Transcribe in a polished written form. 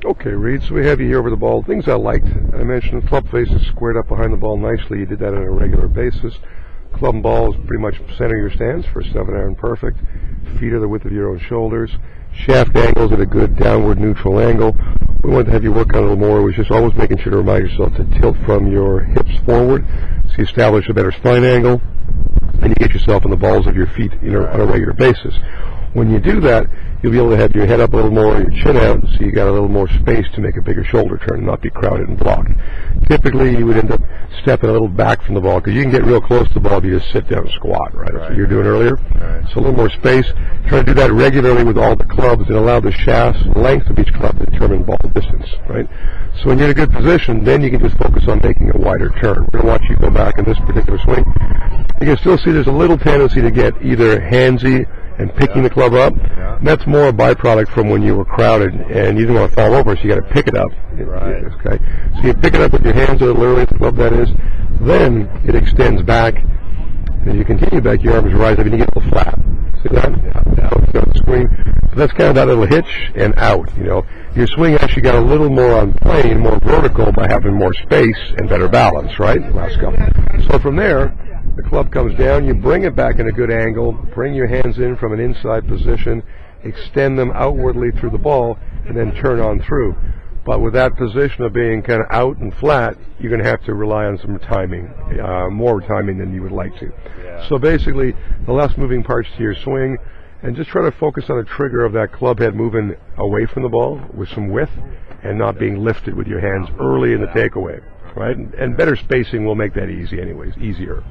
Okay, Reed, so we have you here over the ball. Things I liked. I mentioned the club face is squared up behind the ball nicely. You did that on a regular basis. Club and ball is pretty much center of your stance for a 7-iron perfect. Feet are the width of your own shoulders. Shaft angles at a good downward neutral angle. We wanted to have you work on a little more. It was just always making sure to remind yourself to tilt from your hips forward so you establish a better spine angle and you get yourself on the balls of your feet on a regular basis. When you do that, you'll be able to have your head up a little more, your chin out, so you got a little more space to make a bigger shoulder turn and not be crowded and blocked. Typically, you would end up stepping a little back from the ball because you can get real close to the ball if you just sit down and squat, right? That's what you're doing earlier. So a little more space. Try to do that regularly with all the clubs and allow the shafts and length of each club to determine ball distance, right? So when you're in a good position, then you can just focus on making a wider turn. We're going to watch you go back in this particular swing. You can still see there's a little tendency to get either handsy and picking the club up. And that's more a byproduct from when you were crowded and you didn't want to fall over, so you got to pick it up. Okay. So you pick it up with your hands a little early at the club, that is. Then it extends back. As you continue back, your arms rise up and you get a little flat. See that? On the screen. So that's kind of that little hitch and out. Your swing actually got a little more on plane, more vertical by having more space and better balance, right? Last couple. So from there, the club comes down, you bring it back in a good angle, bring your hands in from an inside position, extend them outwardly through the ball, and then turn on through. But with that position of being kind of out and flat, you're going to have to rely on some timing, more timing than you would like to. So basically, the less moving parts to your swing, and just try to focus on the trigger of that club head moving away from the ball with some width and not being lifted with your hands early in the takeaway, right? And better spacing will make that easier.